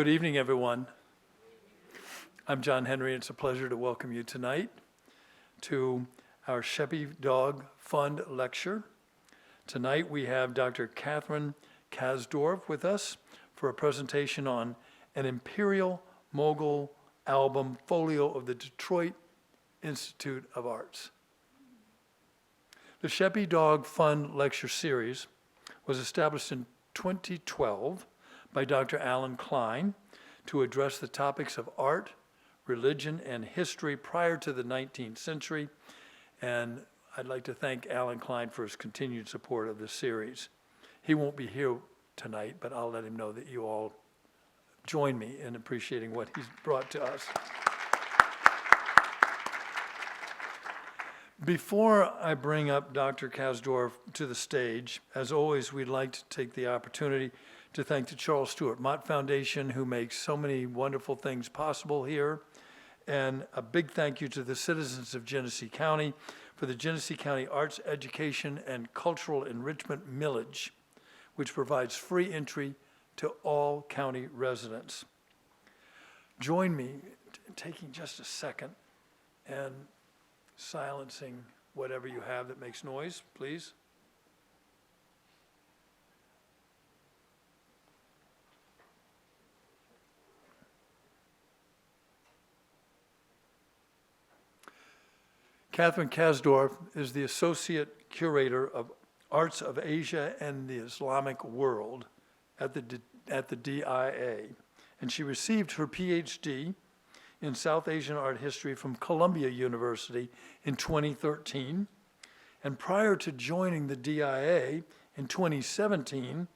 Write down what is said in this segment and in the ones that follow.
Good evening, everyone. I'm John Henry. It's a pleasure to welcome you tonight to our Sheppy Dog Fund Lecture. Tonight we have Dr. Kathrine Kasdorf with us for a presentation on an Imperial Mughal album, Folio of the Detroit Institute of Arts. The Sheppy Dog Fund Lecture Series was established in 2012 by Dr. Alan Klein to address the topics of art, religion, and history prior to the 19th century. And I'd like to thank Alan Klein for his continued support of this series. He won't be here tonight, but I'll let him know that you all join me in appreciating what he's brought to us. Before I bring up Dr. Kasdorf to the stage, as always, we'd like to take the opportunity to thank the Charles Stewart Mott Foundation, who makes so many wonderful things possible here. And a big thank you to the citizens of Genesee County for the Genesee County Arts Education and Cultural Enrichment Millage, which provides free entry to all county residents. Join me in taking just a second and silencing whatever you have that makes noise, please. Kathrine Kasdorf is the Associate Curator of Arts of Asia and the Islamic World at the DIA, and she received her PhD in South Asian art history from Columbia University in 2013. And prior to joining the DIA in 2017,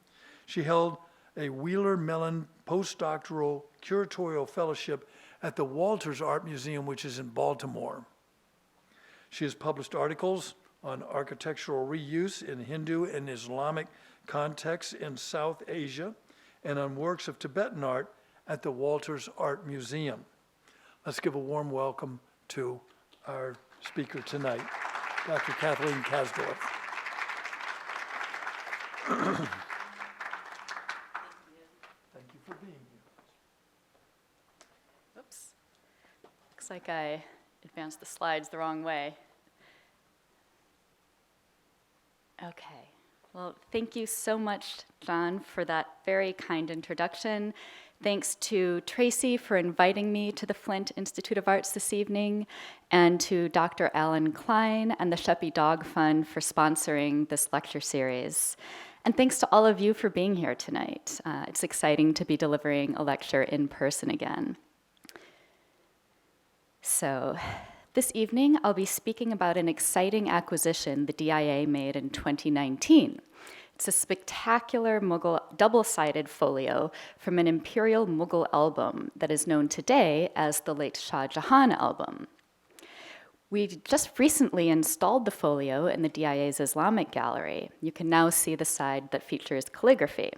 she held a Wheeler Mellon postdoctoral curatorial fellowship at the Walters Art Museum, which is in Baltimore. She has published articles on architectural reuse in Hindu and Islamic contexts in South Asia and on works of Tibetan art at the Walters Art Museum. Let's give a warm welcome to our speaker tonight, Dr. Kathrine Kasdorf. Thank you for being here. Oops. Looks like I advanced the slides the wrong way. Okay. Well, thank you so much, John, for that very kind introduction. Thanks to Tracy for inviting me to the Flint Institute of Arts this evening, and to Dr. Alan Klein and the Sheppy Dog Fund for sponsoring this lecture series. And thanks to all of you for being here tonight. It's exciting to be delivering a lecture in person again. So, this evening I'll be speaking about an exciting acquisition the DIA made in 2019. It's a spectacular Mughal double-sided folio from an Imperial Mughal album that is known today as the late Shah Jahan album. We just recently installed the folio in the DIA's Islamic gallery. You can now see the side that features calligraphy.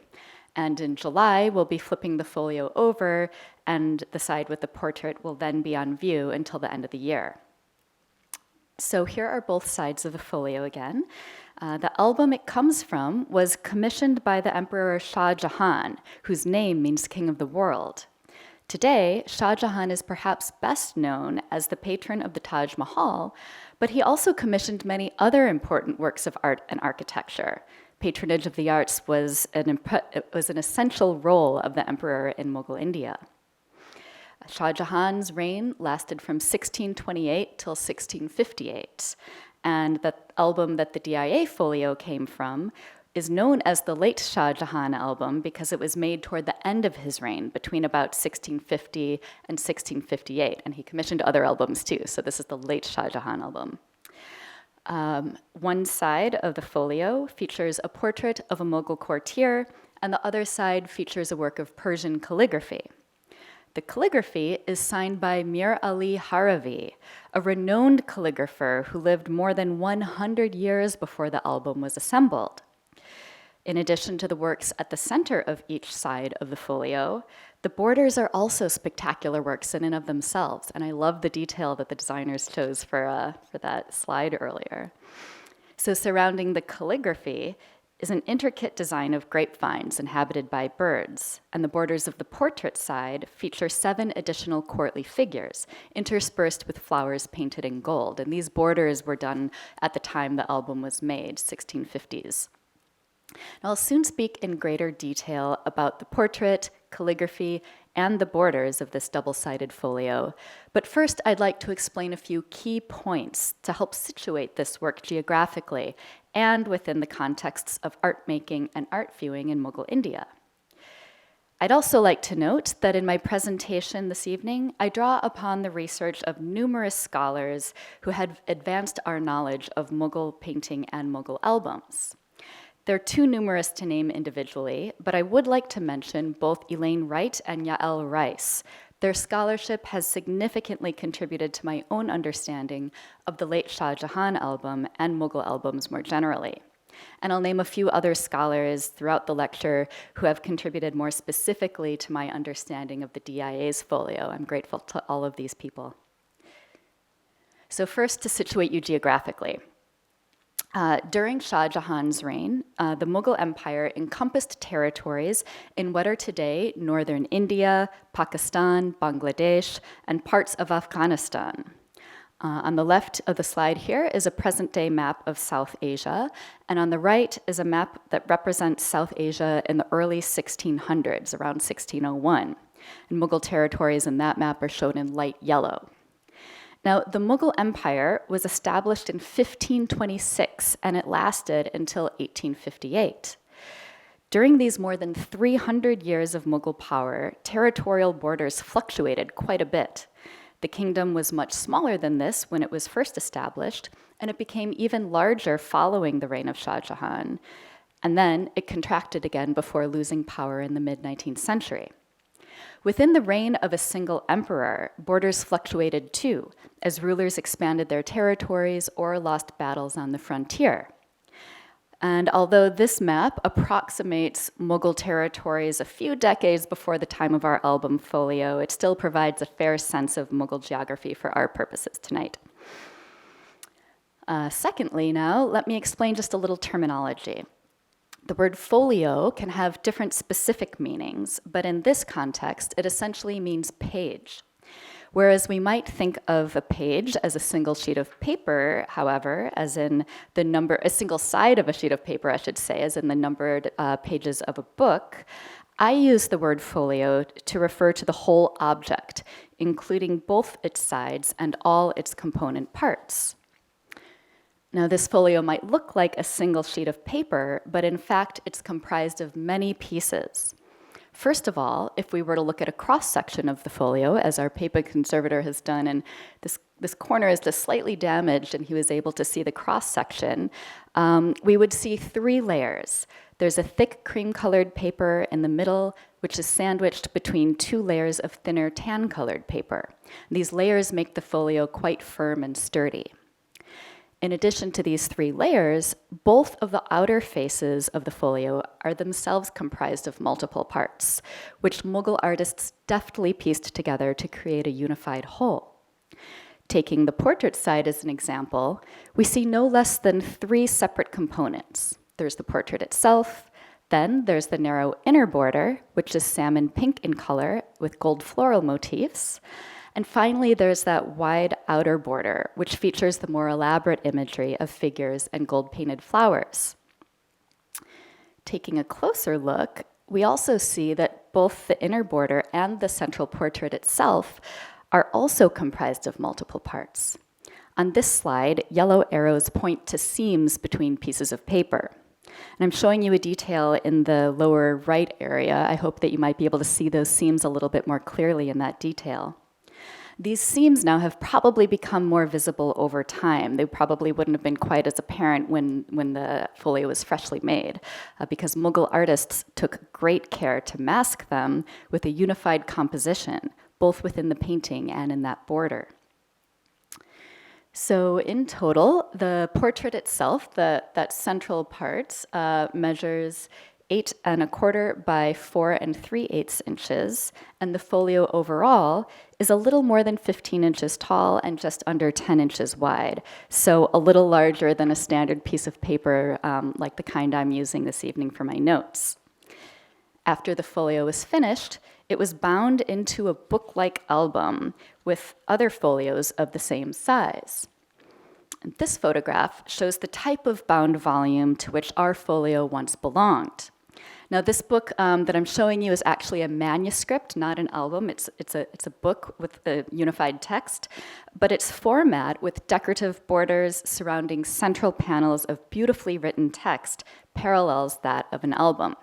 And in July, we'll be flipping the folio over, and the side with the portrait will then be on view until the end of the year. So here are both sides of the folio again. The album it comes from was commissioned by the Emperor Shah Jahan, whose name means King of the World. Today, Shah Jahan is perhaps best known as the patron of the Taj Mahal, but he also commissioned many other important works of art and architecture. Patronage of the arts was an essential role of the emperor in Mughal India. Shah Jahan's reign lasted from 1628 till 1658, and the album that the DIA folio came from is known as the late Shah Jahan album because it was made toward the end of his reign, between about 1650 and 1658, and he commissioned other albums too, so this is the late Shah Jahan album. One side of the folio features a portrait of a Mughal courtier, and the other side features a work of Persian calligraphy. The calligraphy is signed by Mir Ali Haravi, a renowned calligrapher who lived more than 100 years before the album was assembled. In addition to the works at the center of each side of the folio, the borders are also spectacular works in and of themselves, and I love the detail that the designers chose for that slide earlier. So surrounding the calligraphy is an intricate design of grapevines inhabited by birds, and the borders of the portrait side feature 7 additional courtly figures, interspersed with flowers painted in gold. And these borders were done at the time the album was made, 1650s. Now, I'll soon speak in greater detail about the portrait, calligraphy, and the borders of this double-sided folio. But first, I'd like to explain a few key points to help situate this work geographically and within the contexts of art making and art viewing in Mughal India. I'd also like to note that in my presentation this evening, I draw upon the research of numerous scholars who had advanced our knowledge of Mughal painting and Mughal albums. They're too numerous to name individually, but I would like to mention both Elaine Wright and Yael Rice. Their scholarship has significantly contributed to my own understanding of the late Shah Jahan album and Mughal albums more generally. And I'll name a few other scholars throughout the lecture who have contributed more specifically to my understanding of the DIA's folio. I'm grateful to all of these people. So first, to situate you geographically. During Shah Jahan's reign, the Mughal Empire encompassed territories in what are today northern India, Pakistan, Bangladesh, and parts of Afghanistan. On the left of the slide here is a present-day map of South Asia, and on the right is a map that represents South Asia in the early 1600s, around 1601. And Mughal territories in that map are shown in light yellow. Now, the Mughal Empire was established in 1526, and it lasted until 1858. During these more than 300 years of Mughal power, territorial borders fluctuated quite a bit. The kingdom was much smaller than this when it was first established, and it became even larger following the reign of Shah Jahan. And then it contracted again before losing power in the mid-19th century. Within the reign of a single emperor, borders fluctuated too, as rulers expanded their territories or lost battles on the frontier. And although this map approximates Mughal territories a few decades before the time of our album Folio, it still provides a fair sense of Mughal geography for our purposes tonight. Secondly, now, let me explain just a little terminology. The word folio can have different specific meanings, but in this context, it essentially means page. Whereas we might think of a page as a single sheet of paper, however, as in the number, a single side of a sheet of paper, I should say, as in the numbered pages of a book, I use the word folio to refer to the whole object, including both its sides and all its component parts. Now, this folio might look like a single sheet of paper, but in fact, it's comprised of many pieces. First of all, if we were to look at a cross-section of the folio, as our paper conservator has done, and this corner is just slightly damaged, and he was able to see the cross-section, we would see 3 layers. There's a thick cream-colored paper in the middle, which is sandwiched between 2 layers of thinner tan-colored paper. These layers make the folio quite firm and sturdy. In addition to these 3 layers, both of the outer faces of the folio are themselves comprised of multiple parts, which Mughal artists deftly pieced together to create a unified whole. Taking the portrait side as an example, we see no less than 3 separate components. There's the portrait itself, then there's the narrow inner border, which is salmon pink in color with gold floral motifs. And finally, there's that wide outer border, which features the more elaborate imagery of figures and gold-painted flowers. Taking a closer look, we also see that both the inner border and the central portrait itself are also comprised of multiple parts. On this slide, yellow arrows point to seams between pieces of paper. And I'm showing you a detail in the lower right area. I hope that you might be able to see those seams a little bit more clearly in that detail. These seams now have probably become more visible over time. They probably wouldn't have been quite as apparent when the folio was freshly made, because Mughal artists took great care to mask them with a unified composition, both within the painting and in that border. So in total, the portrait itself, that central part, measures 8¼ by 4�3/8 inches, and the folio overall is a little more than 15 inches tall and just under 10 inches wide, so a little larger than a standard piece of paper like the kind I'm using this evening for my notes. After the folio was finished, it was bound into a book-like album with other folios of the same size. And this photograph shows the type of bound volume to which our folio once belonged. Now, this book that I'm showing you is actually a manuscript, not an album. It's a book with a unified text, but its format with decorative borders surrounding central panels of beautifully written text parallels that of an album.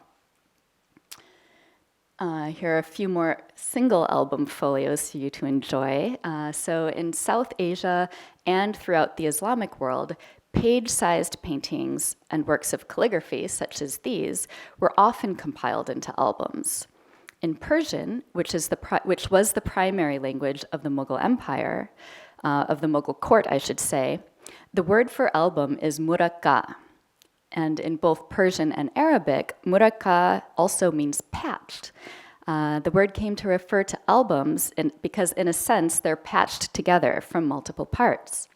Here are a few more single album folios for you to enjoy. So in South Asia and throughout the Islamic world, page-sized paintings and works of calligraphy, such as these, were often compiled into albums. In Persian, which was the primary language of the Mughal Empire, of the Mughal court, I should say, the word for album is murakka. And in both Persian and Arabic, murakka also means patched. The word came to refer to albums because, in a sense, they're patched together from multiple parts.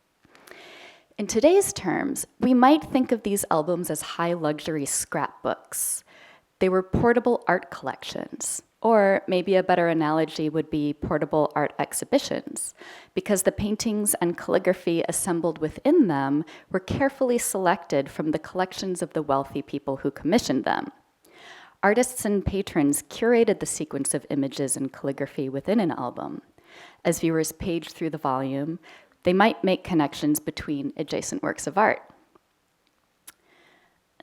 In today's terms, we might think of these albums as high-luxury scrapbooks. They were portable art collections, or maybe a better analogy would be portable art exhibitions, because the paintings and calligraphy assembled within them were carefully selected from the collections of the wealthy people who commissioned them. Artists and patrons curated the sequence of images and calligraphy within an album. As viewers paged through the volume, they might make connections between adjacent works of art.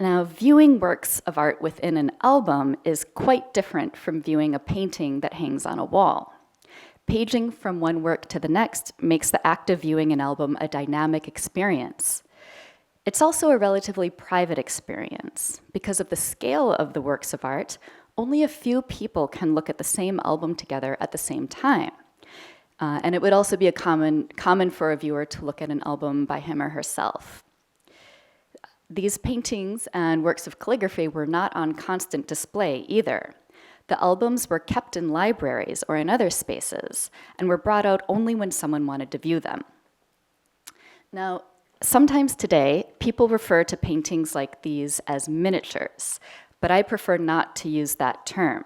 Now, viewing works of art within an album is quite different from viewing a painting that hangs on a wall. Paging from one work to the next makes the act of viewing an album a dynamic experience. It's also a relatively private experience. Because of the scale of the works of art, only a few people can look at the same album together at the same time. And it would also be common for a viewer to look at an album by him or herself. These paintings and works of calligraphy were not on constant display either. The albums were kept in libraries or in other spaces and were brought out only when someone wanted to view them. Now, sometimes today, people refer to paintings like these as miniatures, but I prefer not to use that term.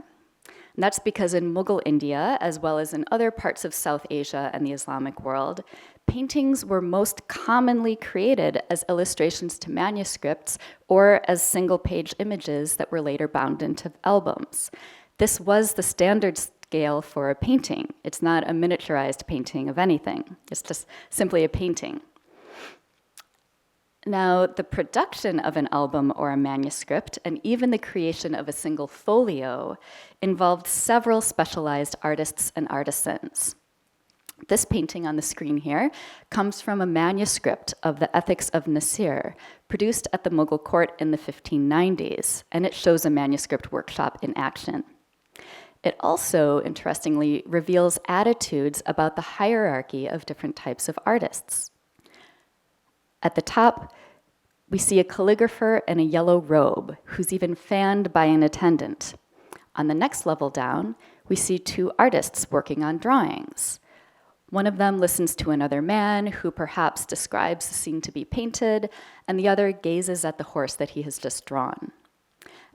And that's because in Mughal India, as well as in other parts of South Asia and the Islamic world, paintings were most commonly created as illustrations to manuscripts or as single-page images that were later bound into albums. This was the standard scale for a painting. It's not a miniaturized painting of anything. It's just simply a painting. Now, the production of an album or a manuscript, and even the creation of a single folio, involved several specialized artists and artisans. This painting on the screen here comes from a manuscript of the Ethics of Nasir, produced at the Mughal court in the 1590s, and it shows a manuscript workshop in action. It also, interestingly, reveals attitudes about the hierarchy of different types of artists. At the top, we see a calligrapher in a yellow robe who's even fanned by an attendant. On the next level down, we see two artists working on drawings. One of them listens to another man who perhaps describes the scene to be painted, and the other gazes at the horse that he has just drawn.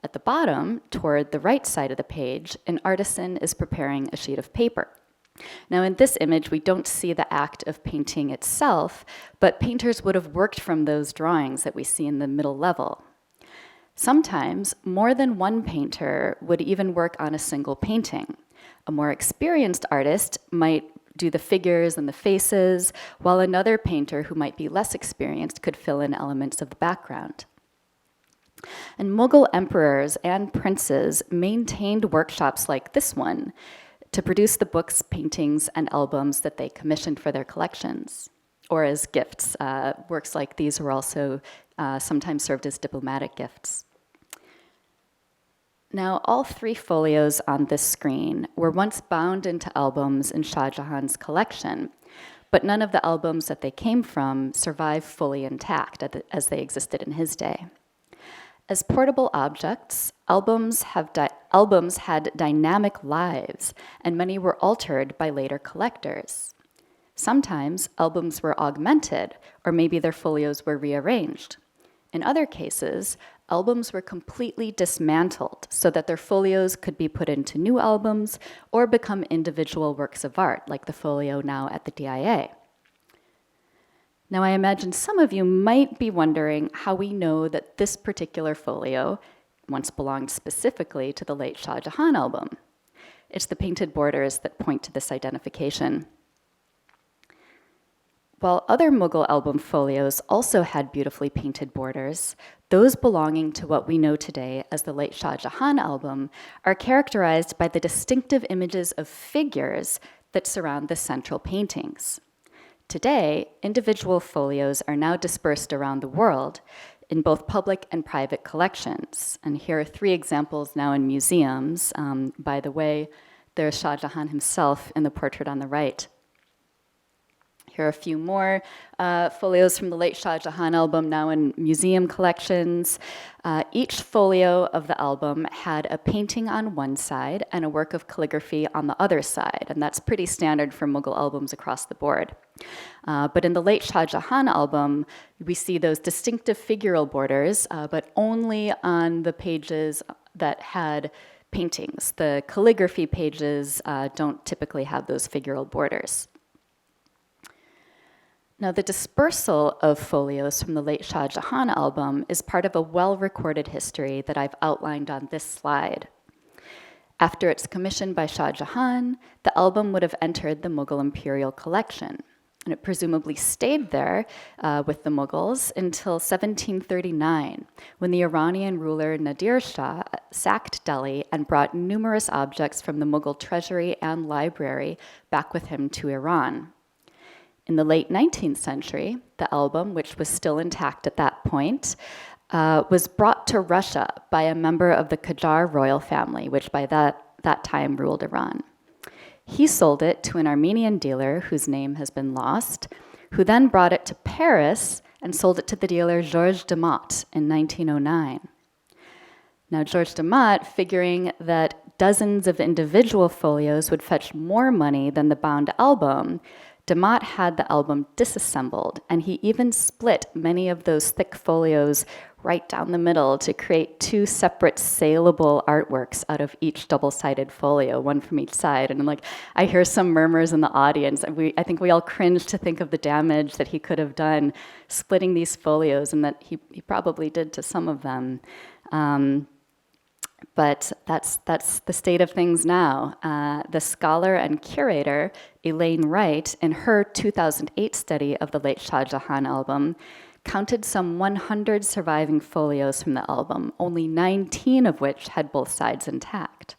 At the bottom, toward the right side of the page, an artisan is preparing a sheet of paper. Now, in this image, we don't see the act of painting itself, but painters would have worked from those drawings that we see in the middle level. Sometimes, more than one painter would even work on a single painting. A more experienced artist might do the figures and the faces, while another painter who might be less experienced could fill in elements of the background. And Mughal emperors and princes maintained workshops like this one to produce the books, paintings, and albums that they commissioned for their collections, or as gifts. Works like these were also sometimes served as diplomatic gifts. Now, all three folios on this screen were once bound into albums in Shah Jahan's collection, but none of the albums that they came from survive fully intact as they existed in his day. As portable objects, albums had dynamic lives, and many were altered by later collectors. Sometimes albums were augmented, or maybe their folios were rearranged. In other cases, albums were completely dismantled so that their folios could be put into new albums or become individual works of art, like the folio now at the DIA. Now, I imagine some of you might be wondering how we know that this particular folio once belonged specifically to the late Shah Jahan album. It's the painted borders that point to this identification. While other Mughal album folios also had beautifully painted borders, those belonging to what we know today as the late Shah Jahan album are characterized by the distinctive images of figures that surround the central paintings. Today, individual folios are now dispersed around the world in both public and private collections. And here are 3 examples now in museums. By the way, there's Shah Jahan himself in the portrait on the right. Here are a few more folios from the late Shah Jahan album now in museum collections. Each folio of the album had a painting on one side and a work of calligraphy on the other side, and that's pretty standard for Mughal albums across the board. But in the late Shah Jahan album, we see those distinctive figural borders, but only on the pages that had paintings. The calligraphy pages don't typically have those figural borders. Now, the dispersal of folios from the late Shah Jahan album is part of a well-recorded history that I've outlined on this slide. After its commission by Shah Jahan, the album would have entered the Mughal Imperial collection, and it presumably stayed there with the Mughals until 1739, when the Iranian ruler Nadir Shah sacked Delhi and brought numerous objects from the Mughal treasury and library back with him to Iran. In the late 19th century, the album, which was still intact at that point, was brought to Russia by a member of the Qajar royal family, which by that time ruled Iran. He sold it to an Armenian dealer whose name has been lost, who then brought it to Paris and sold it to the dealer Georges Damat in 1909. Now, Georges Damat, figuring that dozens of individual folios would fetch more money than the bound album, Damat had the album disassembled, and he even split many of those thick folios right down the middle to create 2 separate saleable artworks out of each double-sided folio, one from each side. And I hear some murmurs in the audience. I think we all cringe to think of the damage that he could have done splitting these folios, and that he probably did to some of them. But that's the state of things now. The scholar and curator, Elaine Wright, in her 2008 study of the late Shah Jahan album, counted some 100 surviving folios from the album, only 19 of which had both sides intact.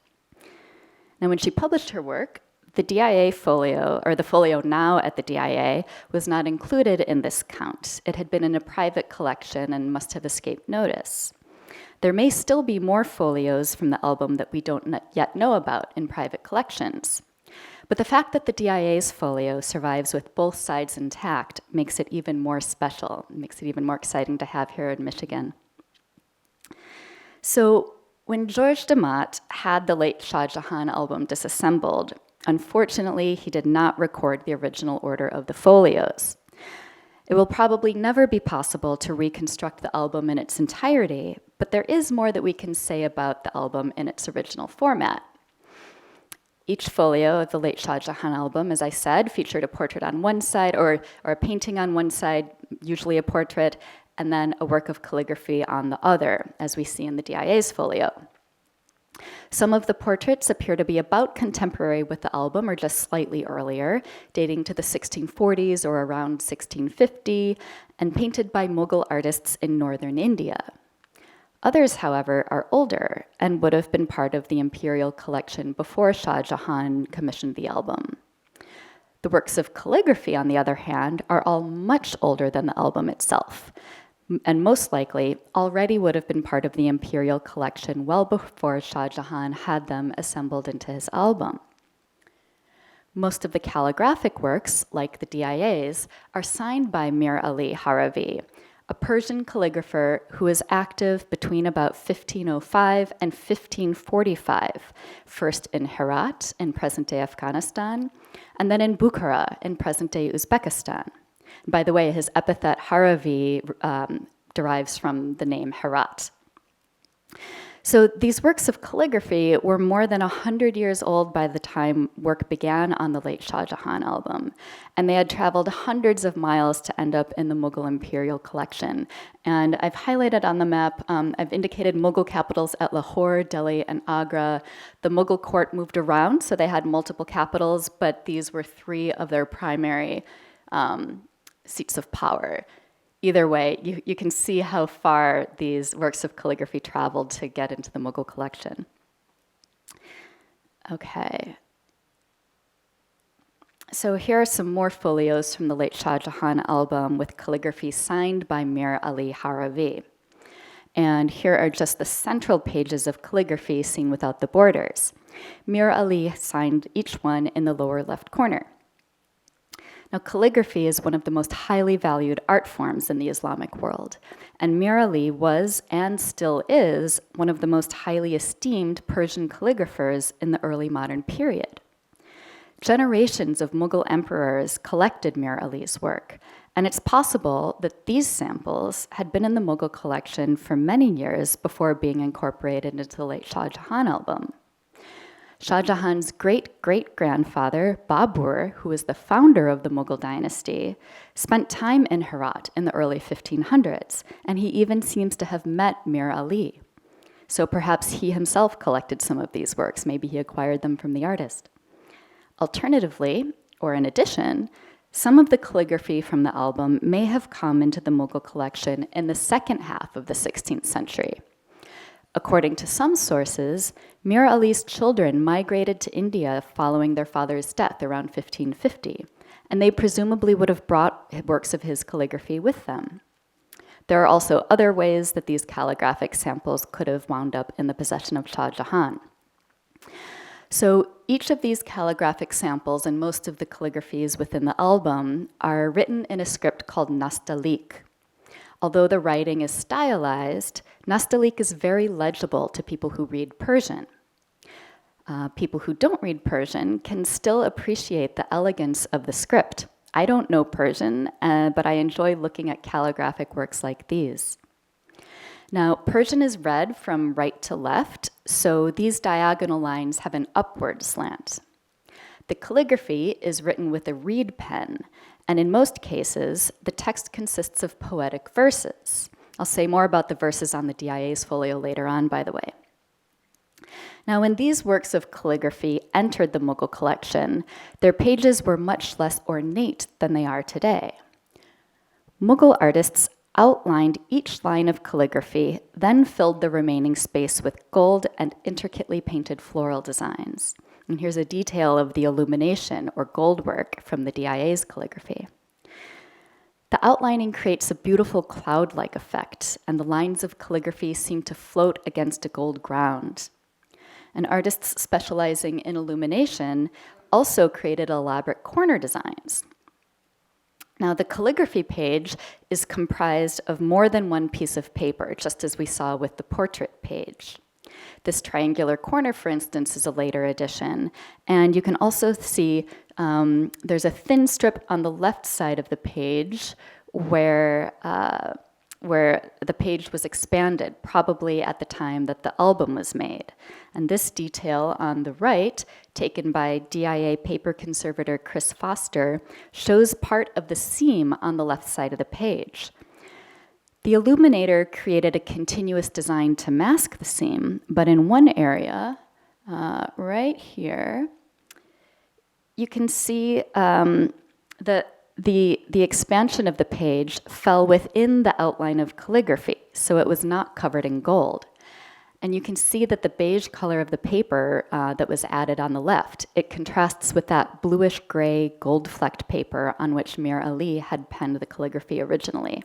Now, when she published her work, the DIA folio, or the folio now at the DIA, was not included in this count. It had been in a private collection and must have escaped notice. There may still be more folios from the album that we don't yet know about in private collections. But the fact that the DIA's folio survives with both sides intact makes it even more special, makes it even more exciting to have here in Michigan. So when Georges Damat had the late Shah Jahan album disassembled, unfortunately, he did not record the original order of the folios. It will probably never be possible to reconstruct the album in its entirety, but there is more that we can say about the album in its original format. Each folio of the late Shah Jahan album, as I said, featured a portrait on one side, or a painting on one side, usually a portrait, and then a work of calligraphy on the other, as we see in the DIA's folio. Some of the portraits appear to be about contemporary with the album or just slightly earlier, dating to the 1640s or around 1650, and painted by Mughal artists in northern India. Others, however, are older and would have been part of the Imperial collection before Shah Jahan commissioned the album. The works of calligraphy, on the other hand, are all much older than the album itself, and most likely already would have been part of the Imperial collection well before Shah Jahan had them assembled into his album. Most of the calligraphic works, like the DIA's, are signed by Mir Ali Haravi, a Persian calligrapher who was active between about 1505 and 1545, first in Herat in present-day Afghanistan, and then in Bukhara in present-day Uzbekistan. By the way, his epithet Haravi derives from the name Herat. So these works of calligraphy were more than 100 years old by the time work began on the late Shah Jahan album, and they had traveled hundreds of miles to end up in the Mughal Imperial collection. And I've highlighted on the map, I've indicated Mughal capitals at Lahore, Delhi, and Agra. The Mughal court moved around, so they had multiple capitals, but these were three of their primary seats of power. Either way, you can see how far these works of calligraphy traveled to get into the Mughal collection. Okay. So here are some more folios from the late Shah Jahan album with calligraphy signed by Mir Ali Haravi. And here are just the central pages of calligraphy seen without the borders. Mir Ali signed each one in the lower left corner. Now, calligraphy is one of the most highly valued art forms in the Islamic world, and Mir Ali was, and still is, one of the most highly esteemed Persian calligraphers in the early modern period. Generations of Mughal emperors collected Mir Ali's work, and it's possible that these samples had been in the Mughal collection for many years before being incorporated into the late Shah Jahan album. Shah Jahan's great-great-grandfather, Babur, who was the founder of the Mughal dynasty, spent time in Herat in the early 1500s, and he even seems to have met Mir Ali. So perhaps he himself collected some of these works. Maybe he acquired them from the artist. Alternatively, or in addition, some of the calligraphy from the album may have come into the Mughal collection in the second half of the 16th century. According to some sources, Mir Ali's children migrated to India following their father's death around 1550, and they presumably would have brought works of his calligraphy with them. There are also other ways that these calligraphic samples could have wound up in the possession of Shah Jahan. So each of these calligraphic samples and most of the calligraphies within the album are written in a script called Nastaliq. Although the writing is stylized, Nastaliq is very legible to people who read Persian. People who don't read Persian can still appreciate the elegance of the script. I don't know Persian, but I enjoy looking at calligraphic works like these. Now, Persian is read from right to left, so these diagonal lines have an upward slant. The calligraphy is written with a reed pen, and in most cases, the text consists of poetic verses. I'll say more about the verses on the DIA's folio later on, by the way. Now, when these works of calligraphy entered the Mughal collection, their pages were much less ornate than they are today. Mughal artists outlined each line of calligraphy, then filled the remaining space with gold and intricately painted floral designs. And here's a detail of the illumination or gold work from the DIA's calligraphy. The outlining creates a beautiful cloud-like effect, and the lines of calligraphy seem to float against a gold ground. And artists specializing in illumination also created elaborate corner designs. Now, the calligraphy page is comprised of more than one piece of paper, just as we saw with the portrait page. This triangular corner, for instance, is a later addition. And you can also see there's a thin strip on the left side of the page where the page was expanded, probably at the time that the album was made. And this detail on the right, taken by DIA paper conservator Chris Foster, shows part of the seam on the left side of the page. The illuminator created a continuous design to mask the seam, but in one area, right here, you can see the expansion of the page fell within the outline of calligraphy, so it was not covered in gold. And you can see that the beige color of the paper that was added on the left, it contrasts with that bluish-gray gold-flecked paper on which Mir Ali had penned the calligraphy originally.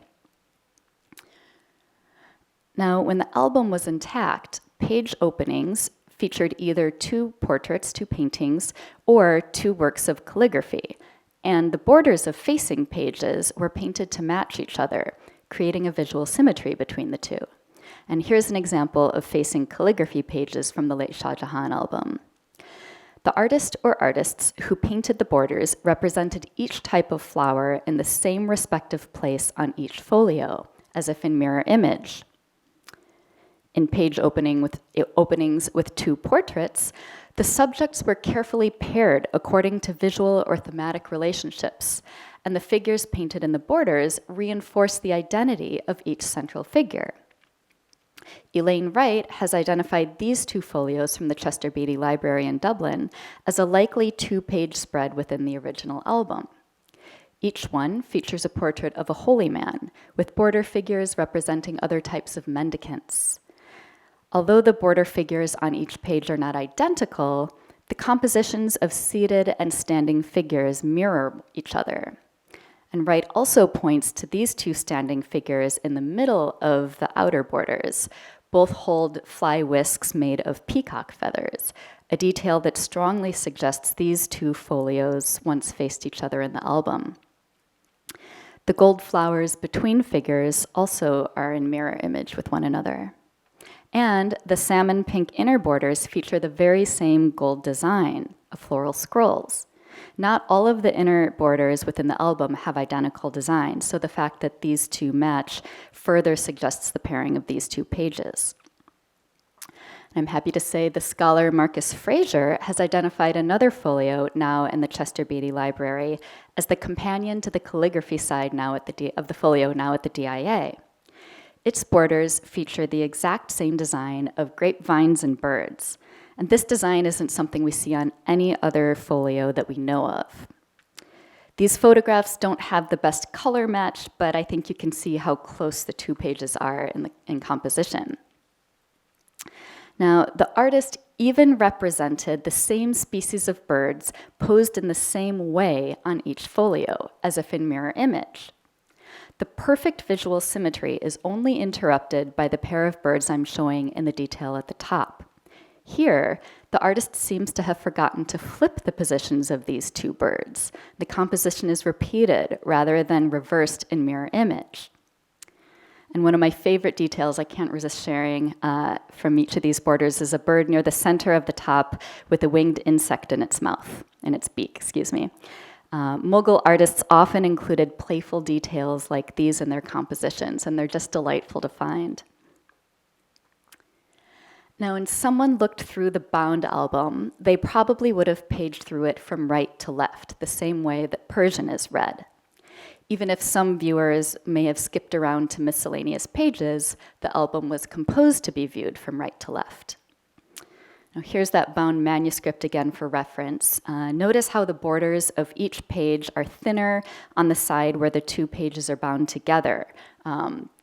Now, when the album was intact, page openings featured either two portraits, two paintings, or two works of calligraphy. And the borders of facing pages were painted to match each other, creating a visual symmetry between the two. And here's an example of facing calligraphy pages from the late Shah Jahan album. The artist or artists who painted the borders represented each type of flower in the same respective place on each folio, as if in mirror image. In page openings with two portraits, the subjects were carefully paired according to visual or thematic relationships, and the figures painted in the borders reinforced the identity of each central figure. Elaine Wright has identified these two folios from the Chester Beatty Library in Dublin as a likely two-page spread within the original album. Each one features a portrait of a holy man, with border figures representing other types of mendicants. Although the border figures on each page are not identical, the compositions of seated and standing figures mirror each other. And Wright also points to these two standing figures in the middle of the outer borders. Both hold fly whisks made of peacock feathers, a detail that strongly suggests these two folios once faced each other in the album. The gold flowers between figures also are in mirror image with one another. And the salmon pink inner borders feature the very same gold design of floral scrolls. Not all of the inner borders within the album have identical designs, so the fact that these two match further suggests the pairing of these two pages. I'm happy to say the scholar Marcus Fraser has identified another folio now in the Chester Beatty Library as the companion to the calligraphy side of the folio now at the DIA. Its borders feature the exact same design of grapevines and birds. And this design isn't something we see on any other folio that we know of. These photographs don't have the best color match, but I think you can see how close the two pages are in composition. Now, the artist even represented the same species of birds posed in the same way on each folio, as if in mirror image. The perfect visual symmetry is only interrupted by the pair of birds I'm showing in the detail at the top. Here, the artist seems to have forgotten to flip the positions of these two birds. The composition is repeated rather than reversed in mirror image. And one of my favorite details I can't resist sharing from each of these borders is a bird near the center of the top with a winged insect in its mouth, in its beak, Mughal artists often included playful details like these in their compositions, and they're just delightful to find. Now, when someone looked through the bound album, they probably would have paged through it from right to left, the same way that Persian is read. Even if some viewers may have skipped around to miscellaneous pages, the album was composed to be viewed from right to left. Now, here's that bound manuscript again for reference. Notice how the borders of each page are thinner on the side where the two pages are bound together.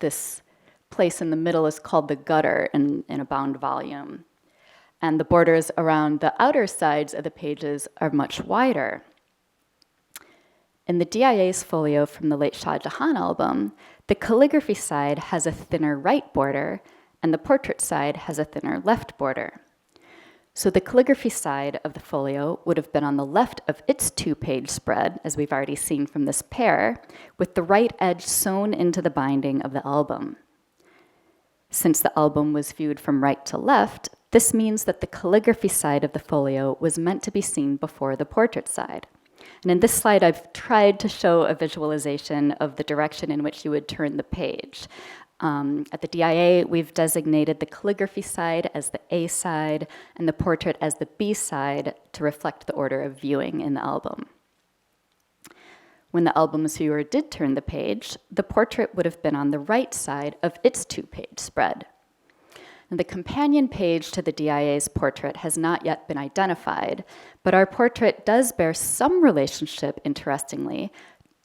This place in the middle is called the gutter in a bound volume. And the borders around the outer sides of the pages are much wider. In the DIA's folio from the late Shah Jahan album, the calligraphy side has a thinner right border, and the portrait side has a thinner left border. So the calligraphy side of the folio would have been on the left of its two-page spread, as we've already seen from this pair, with the right edge sewn into the binding of the album. Since the album was viewed from right to left, this means that the calligraphy side of the folio was meant to be seen before the portrait side. And in this slide, I've tried to show a visualization of the direction in which you would turn the page. At the DIA, we've designated the calligraphy side as the A side and the portrait as the B side to reflect the order of viewing in the album. When the album's viewer did turn the page, the portrait would have been on the right side of its two-page spread. And the companion page to the DIA's portrait has not yet been identified, but our portrait does bear some relationship, interestingly,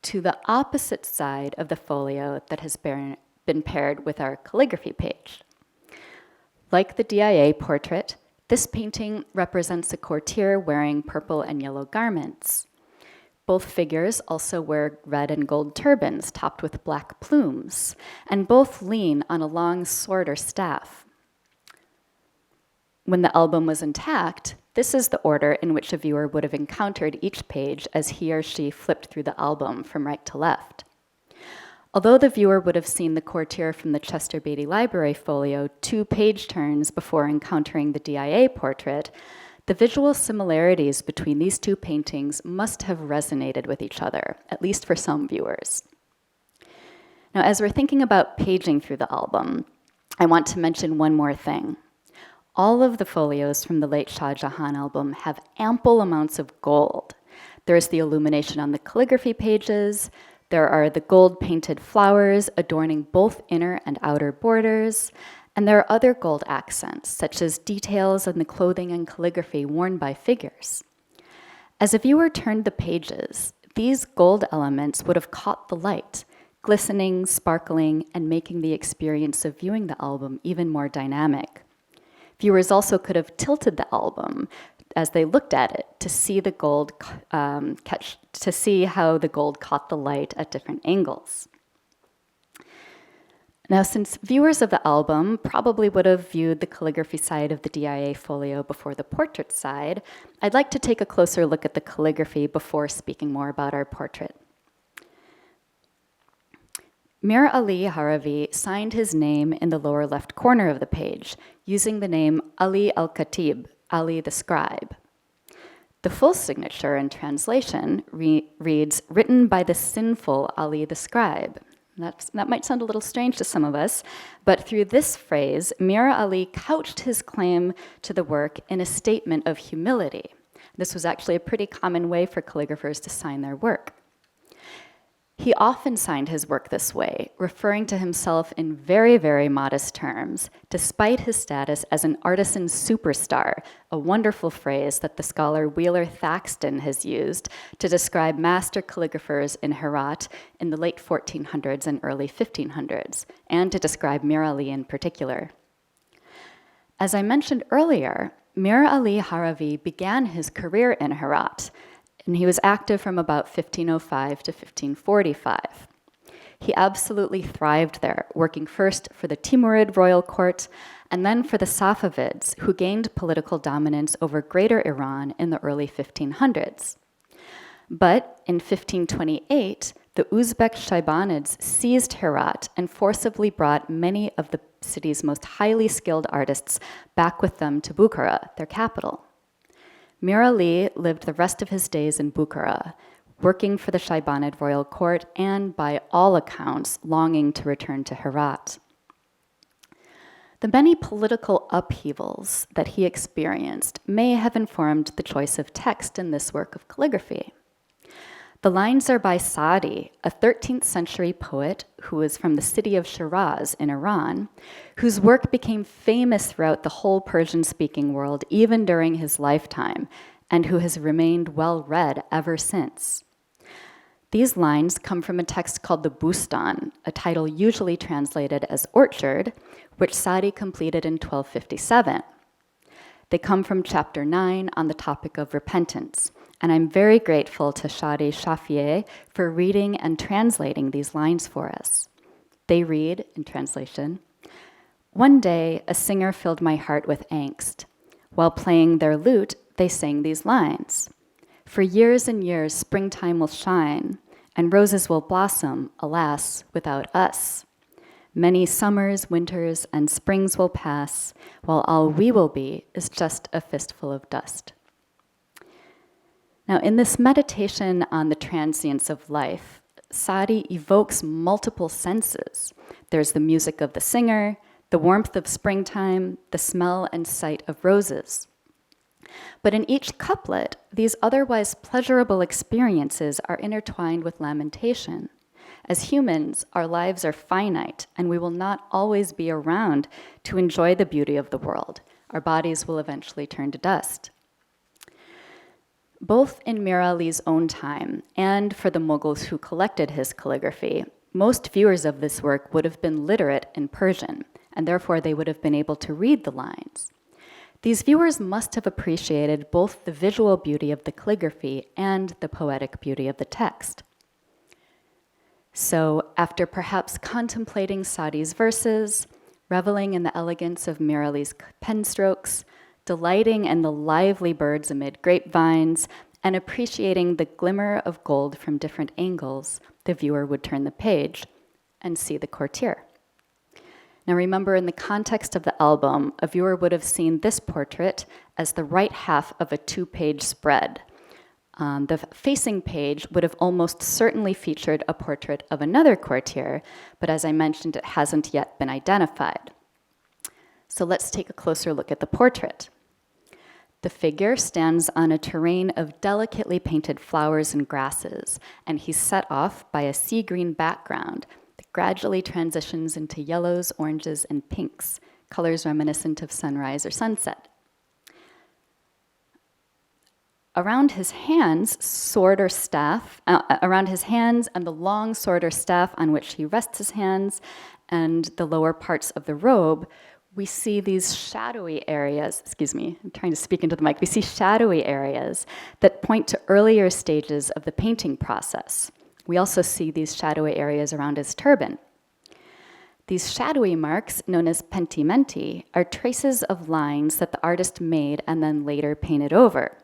to the opposite side of the folio that has been paired with our calligraphy page. Like the DIA portrait, this painting represents a courtier wearing purple and yellow garments. Both figures also wear red and gold turbans topped with black plumes, and both lean on a long sword or staff. When the album was intact, this is the order in which a viewer would have encountered each page as he or she flipped through the album from right to left. Although the viewer would have seen the courtier from the Chester Beatty Library folio 2 page turns before encountering the DIA portrait, the visual similarities between these two paintings must have resonated with each other, at least for some viewers. Now, as we're thinking about paging through the album, I want to mention one more thing. All of the folios from the late Shah Jahan album have ample amounts of gold. There's the illumination on the calligraphy pages, there are the gold-painted flowers adorning both inner and outer borders, and there are other gold accents, such as details on the clothing and calligraphy worn by figures. As a viewer turned the pages, these gold elements would have caught the light, glistening, sparkling, and making the experience of viewing the album even more dynamic. Viewers also could have tilted the album as they looked at it to see the gold to see how the gold caught the light at different angles. Now, since viewers of the album probably would have viewed the calligraphy side of the DIA folio before the portrait side, I'd like to take a closer look at the calligraphy before speaking more about our portrait. Mir Ali Haravi signed his name in the lower left corner of the page, using the name Ali al-Khatib, Ali the scribe. The full signature and translation reads, written by the sinful Ali the scribe. That might sound a little strange to some of us, but through this phrase, Mir Ali couched his claim to the work in a statement of humility. This was actually a pretty common way for calligraphers to sign their work. He often signed his work this way, referring to himself in very, very modest terms, despite his status as an artisan superstar, a wonderful phrase that the scholar Wheeler Thaxton has used to describe master calligraphers in Herat in the late 1400s and early 1500s, and to describe Mir Ali in particular. As I mentioned earlier, Mir Ali Haravi began his career in Herat, and he was active from about 1505 to 1545. He absolutely thrived there, working first for the Timurid royal court and then for the Safavids, who gained political dominance over Greater Iran in the early 1500s. But in 1528, the Uzbek Shaibanids seized Herat and forcibly brought many of the city's most highly skilled artists back with them to Bukhara, their capital. Mir Ali lived the rest of his days in Bukhara, working for the Shaibanid royal court and, by all accounts, longing to return to Herat. The many political upheavals that he experienced may have informed the choice of text in this work of calligraphy. The lines are by Saadi, a 13th century poet who was from the city of Shiraz in Iran, whose work became famous throughout the whole Persian-speaking world even during his lifetime, and who has remained well-read ever since. These lines come from a text called the Bustan, a title usually translated as orchard, which Saadi completed in 1257. They come from chapter 9 on the topic of repentance, and I'm very grateful to Shadi Shafieh for reading and translating these lines for us. They read, in translation, "One day a singer filled my heart with angst. While playing their lute, they sang these lines. For years and years springtime will shine, and roses will blossom, alas, without us. Many summers, winters, and springs will pass, while all we will be is just a fistful of dust." Now, in this meditation on the transience of life, Saadi evokes multiple senses. There's the music of the singer, the warmth of springtime, the smell and sight of roses. But in each couplet, these otherwise pleasurable experiences are intertwined with lamentation. As humans, our lives are finite, and we will not always be around to enjoy the beauty of the world. Our bodies will eventually turn to dust. Both in Mir Ali's own time and for the Mughals who collected his calligraphy, most viewers of this work would have been literate in Persian, and therefore they would have been able to read the lines. These viewers must have appreciated both the visual beauty of the calligraphy and the poetic beauty of the text. So, after perhaps contemplating Saadi's verses, reveling in the elegance of Mir Ali's pen strokes, delighting in the lively birds amid grapevines, and appreciating the glimmer of gold from different angles, the viewer would turn the page, and see the courtier. Now remember, in the context of the album, a viewer would have seen this portrait as the right half of a 2-page spread. The facing page would have almost certainly featured a portrait of another courtier, but as I mentioned, it hasn't yet been identified. So let's take a closer look at the portrait. The figure stands on a terrain of delicately painted flowers and grasses, and he's set off by a sea green background that gradually transitions into yellows, oranges, and pinks, colors reminiscent of sunrise or sunset. Around his hands, around his hands and the long sword or staff on which he rests his hands, and the lower parts of the robe, we see these shadowy areas, I'm trying to speak into the mic. We see shadowy areas that point to earlier stages of the painting process. We also see these shadowy areas around his turban. These shadowy marks, known as pentimenti, are traces of lines that the artist made and then later painted over.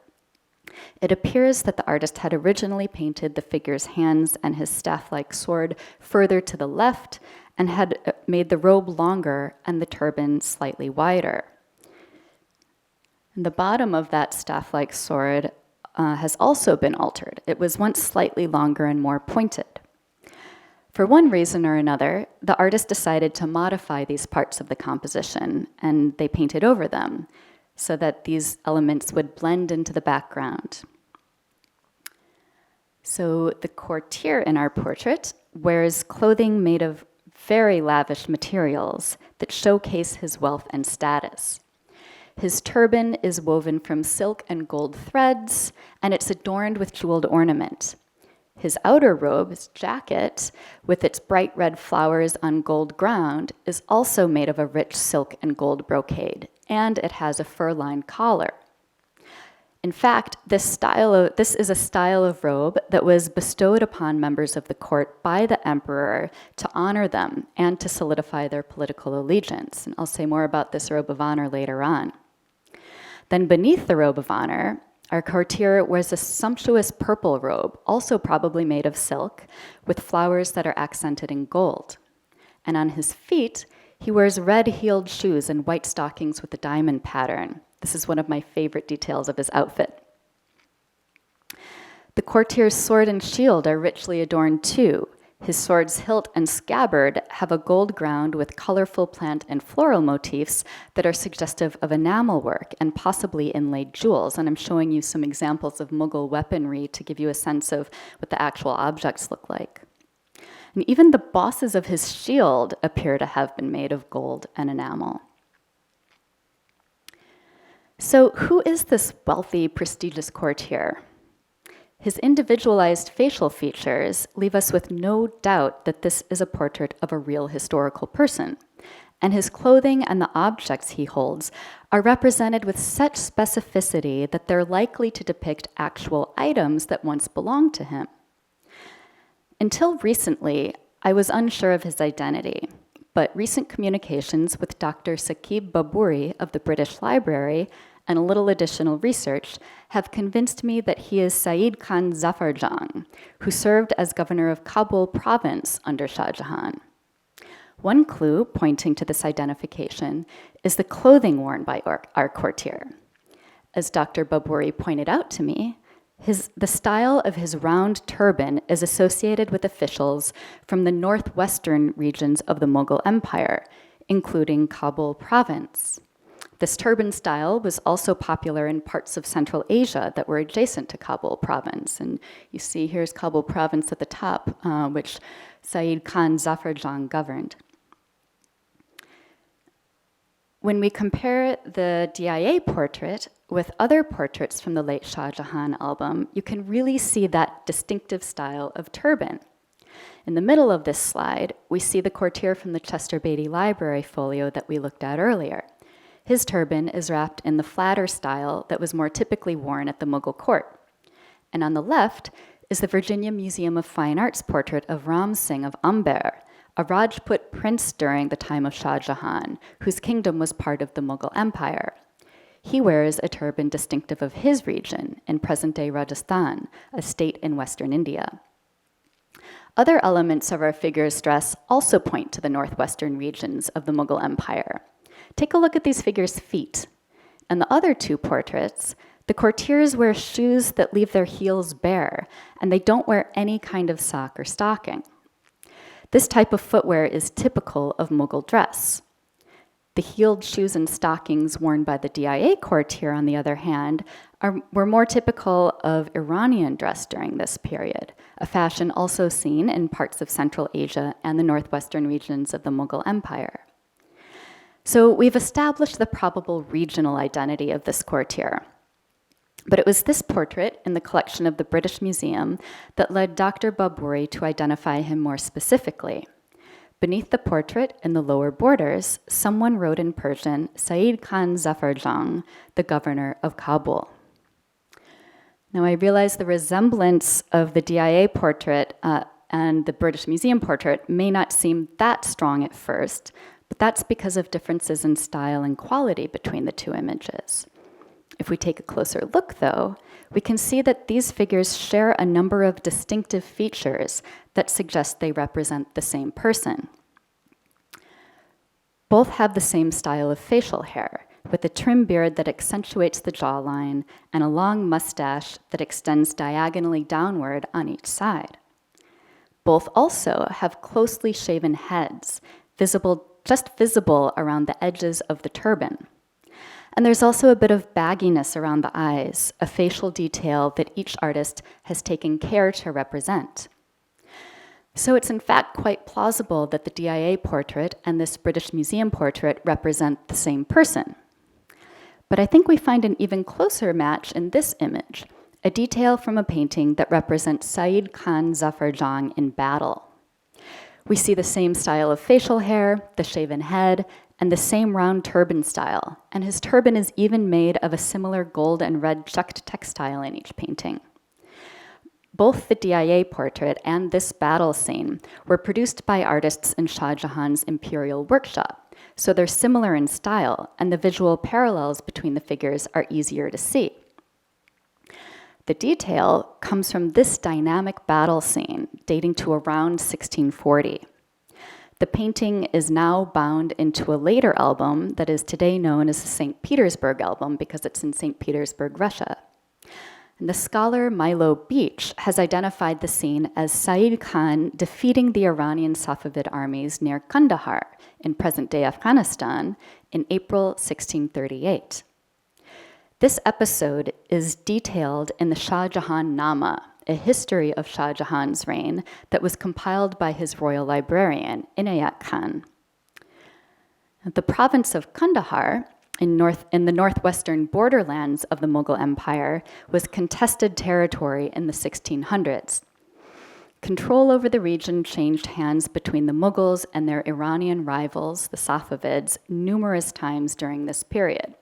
It appears that the artist had originally painted the figure's hands and his staff-like sword further to the left and had made the robe longer and the turban slightly wider. And the bottom of that staff-like sword has also been altered. It was once slightly longer and more pointed. For one reason or another, the artist decided to modify these parts of the composition, and they painted over them, so that these elements would blend into the background. So the courtier in our portrait wears clothing made of very lavish materials that showcase his wealth and status. His turban is woven from silk and gold threads, and it's adorned with jeweled ornament. His outer robe, his jacket, with its bright red flowers on gold ground, is also made of a rich silk and gold brocade, and it has a fur-lined collar. In fact, this is a style of robe that was bestowed upon members of the court by the emperor to honor them and to solidify their political allegiance. And I'll say more about this robe of honor later on. Then beneath the robe of honor, our courtier wears a sumptuous purple robe, also probably made of silk, with flowers that are accented in gold. And on his feet, he wears red-heeled shoes and white stockings with a diamond pattern. This is one of my favorite details of his outfit. The courtier's sword and shield are richly adorned too. His sword's hilt and scabbard have a gold ground with colorful plant and floral motifs that are suggestive of enamel work and possibly inlaid jewels. And I'm showing you some examples of Mughal weaponry to give you a sense of what the actual objects look like. And even the bosses of his shield appear to have been made of gold and enamel. So who is this wealthy, prestigious courtier? His individualized facial features leave us with no doubt that this is a portrait of a real historical person, and his clothing and the objects he holds are represented with such specificity that they're likely to depict actual items that once belonged to him. Until recently, I was unsure of his identity, but recent communications with Dr. Saqib Baburi of the British Library and a little additional research have convinced me that he is Saeed Khan Zafar Jang, who served as governor of Kabul province under Shah Jahan. One clue pointing to this identification is the clothing worn by our courtier. As Dr. Baburi pointed out to me, the style of his round turban is associated with officials from the northwestern regions of the Mughal Empire, including Kabul province. This turban style was also popular in parts of Central Asia that were adjacent to Kabul province. And you see here's Kabul province at the top, which Saeed Khan Zafar Jang governed. When we compare the DIA portrait with other portraits from the late Shah Jahan album, you can really see that distinctive style of turban. In the middle of this slide, we see the courtier from the Chester Beatty Library folio that we looked at earlier. His turban is wrapped in the flatter style that was more typically worn at the Mughal court. And on the left is the Virginia Museum of Fine Arts portrait of Ram Singh of Amber, a Rajput prince during the time of Shah Jahan, whose kingdom was part of the Mughal Empire. He wears a turban distinctive of his region in present-day Rajasthan, a state in western India. Other elements of our figure's dress also point to the northwestern regions of the Mughal Empire. Take a look at these figures' feet. In the other two portraits, the courtiers wear shoes that leave their heels bare, and they don't wear any kind of sock or stocking. This type of footwear is typical of Mughal dress. The heeled shoes and stockings worn by the DIA courtier, on the other hand, were more typical of Iranian dress during this period, a fashion also seen in parts of Central Asia and the northwestern regions of the Mughal Empire. So we've established the probable regional identity of this courtier. But it was this portrait in the collection of the British Museum that led Dr. Baburi to identify him more specifically. Beneath the portrait, in the lower borders, someone wrote in Persian, Said Khan Zafar Jang, the governor of Kabul. Now I realize the resemblance of the DIA portrait and the British Museum portrait may not seem that strong at first, but that's because of differences in style and quality between the two images. If we take a closer look, though, we can see that these figures share a number of distinctive features that suggest they represent the same person. Both have the same style of facial hair, with a trim beard that accentuates the jawline and a long mustache that extends diagonally downward on each side. Both also have closely shaven heads, just visible around the edges of the turban. And there's also a bit of bagginess around the eyes, a facial detail that each artist has taken care to represent. So it's in fact quite plausible that the DIA portrait and this British Museum portrait represent the same person. But I think we find an even closer match in this image, a detail from a painting that represents Said Khan Zafar Jang in battle. We see the same style of facial hair, the shaven head, and the same round turban style, and his turban is even made of a similar gold and red checked textile in each painting. Both the DIA portrait and this battle scene were produced by artists in Shah Jahan's Imperial workshop, so they're similar in style, and the visual parallels between the figures are easier to see. The detail comes from this dynamic battle scene dating to around 1640. The painting is now bound into a later album that is today known as the St. Petersburg album because it's in St. Petersburg, Russia. And the scholar Milo Beach has identified the scene as Said Khan defeating the Iranian Safavid armies near Kandahar in present-day Afghanistan in April 1638. This episode is detailed in the Shah Jahan Nama, a history of Shah Jahan's reign that was compiled by his royal librarian, Inayat Khan. The province of Kandahar, in the northwestern borderlands of the Mughal Empire, was contested territory in the 1600s. Control over the region changed hands between the Mughals and their Iranian rivals, the Safavids, numerous times during this period.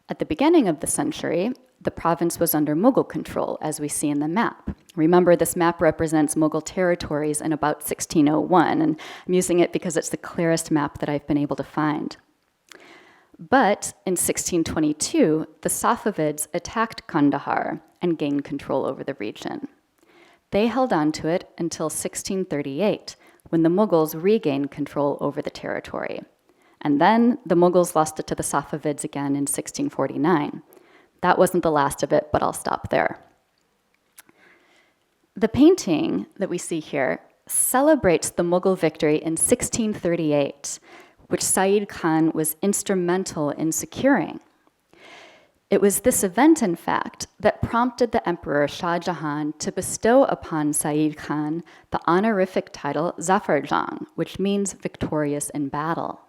At the beginning of the century, the province was under Mughal control, as we see in the map. Remember, this map represents Mughal territories in about 1601, and I'm using it because it's the clearest map that I've been able to find. But in 1622, the Safavids attacked Kandahar and gained control over the region. They held on to it until 1638, when the Mughals regained control over the territory. And then the Mughals lost it to the Safavids again in 1649. That wasn't the last of it, but I'll stop there. The painting that we see here celebrates the Mughal victory in 1638, which Said Khan was instrumental in securing. It was this event, in fact, that prompted the Emperor Shah Jahan to bestow upon Said Khan the honorific title Zafar Jang, which means victorious in battle.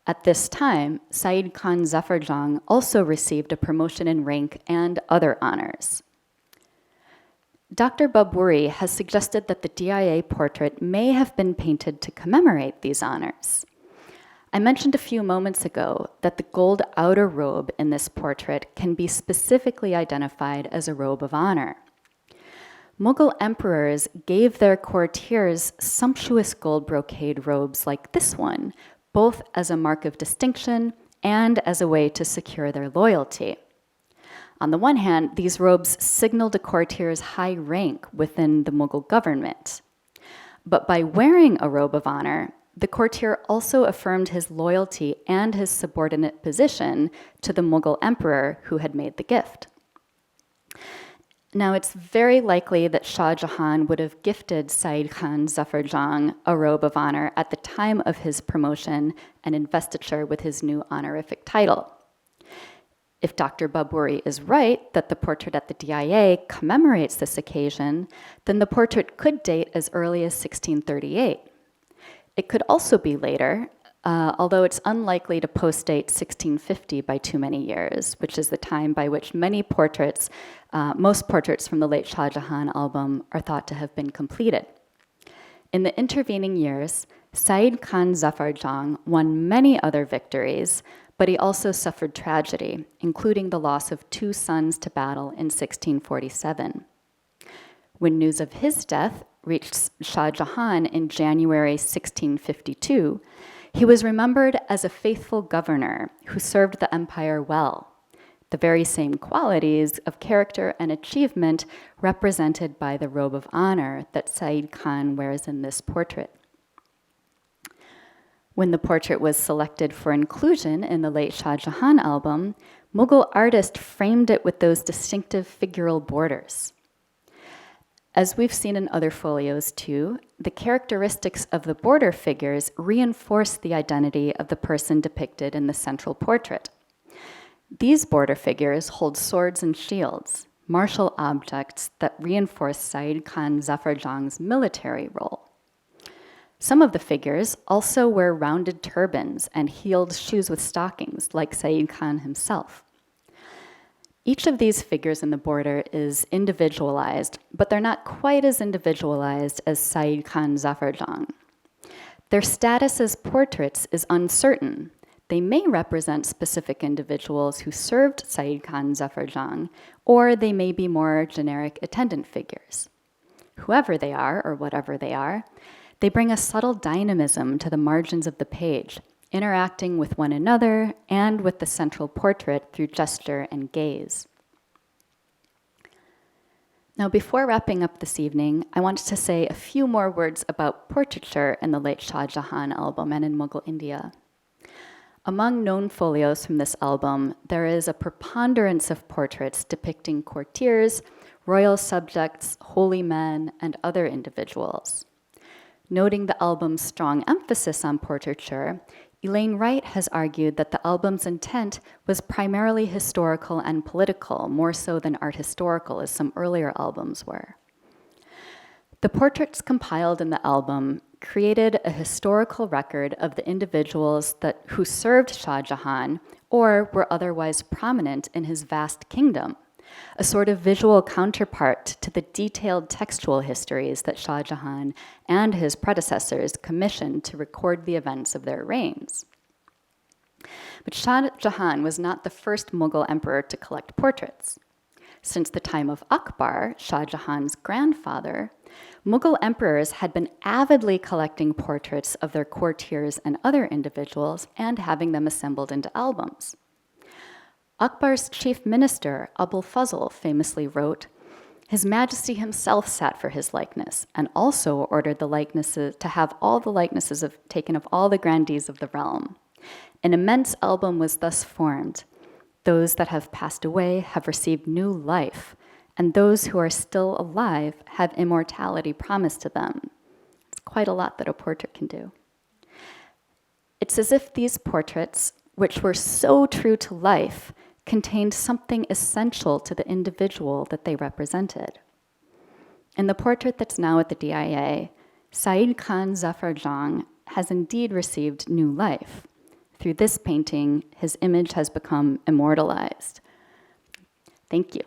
At this time, Said Khan Zafar Jang also received a promotion in rank and other honors. Dr. Baburi has suggested that the DIA portrait may have been painted to commemorate these honors. I mentioned a few moments ago that the gold outer robe in this portrait can be specifically identified as a robe of honor. Mughal emperors gave their courtiers sumptuous gold brocade robes like this one, both as a mark of distinction and as a way to secure their loyalty. On the one hand, these robes signaled a courtier's high rank within the Mughal government. But by wearing a robe of honor, the courtier also affirmed his loyalty and his subordinate position to the Mughal emperor who had made the gift. Now, it's very likely that Shah Jahan would have gifted Said Khan Zafar Jang a robe of honor at the time of his promotion and investiture with his new honorific title. If Dr. Baburi is right that the portrait at the DIA commemorates this occasion, then the portrait could date as early as 1638. It could also be later, although it's unlikely to post-date 1650 by too many years, which is the time by which most portraits from the late Shah Jahan album are thought to have been completed. In the intervening years, Said Khan Zafar Jang won many other victories, but he also suffered tragedy, including the loss of 2 sons to battle in 1647. When news of his death reached Shah Jahan in January 1652, he was remembered as a faithful governor who served the empire well, the very same qualities of character and achievement represented by the robe of honor that Said Khan wears in this portrait. When the portrait was selected for inclusion in the late Shah Jahan album, Mughal artists framed it with those distinctive figural borders. As we've seen in other folios too, the characteristics of the border figures reinforce the identity of the person depicted in the central portrait. These border figures hold swords and shields, martial objects that reinforce Said Khan Zafar Jang's military role. Some of the figures also wear rounded turbans and heeled shoes with stockings, like Said Khan himself. Each of these figures in the border is individualized, but they're not quite as individualized as Said Khan Zafar Jang. Their status as portraits is uncertain. They may represent specific individuals who served Said Khan Zafar Jang, or they may be more generic attendant figures. Whoever they are, or whatever they are, they bring a subtle dynamism to the margins of the page, interacting with one another and with the central portrait through gesture and gaze. Now, before wrapping up this evening, I wanted to say a few more words about portraiture in the late Shah Jahan album and in Mughal India. Among known folios from this album, there is a preponderance of portraits depicting courtiers, royal subjects, holy men, and other individuals. Noting the album's strong emphasis on portraiture, Elaine Wright has argued that the album's intent was primarily historical and political, more so than art historical, as some earlier albums were. The portraits compiled in the album created a historical record of the individuals who served Shah Jahan or were otherwise prominent in his vast kingdom, a sort of visual counterpart to the detailed textual histories that Shah Jahan and his predecessors commissioned to record the events of their reigns. But Shah Jahan was not the first Mughal emperor to collect portraits. Since the time of Akbar, Shah Jahan's grandfather, Mughal emperors had been avidly collecting portraits of their courtiers and other individuals and having them assembled into albums. Akbar's chief minister, Abul Fazl, famously wrote, "His Majesty himself sat for his likeness, and also ordered the likenesses to have all the likenesses taken of all the grandees of the realm. An immense album was thus formed. Those that have passed away have received new life, and those who are still alive have immortality promised to them." It's quite a lot that a portrait can do. It's as if these portraits, which were so true to life, contained something essential to the individual that they represented. In the portrait that's now at the DIA, Said Khan Zafar Jang has indeed received new life. Through this painting, his image has become immortalized. Thank you.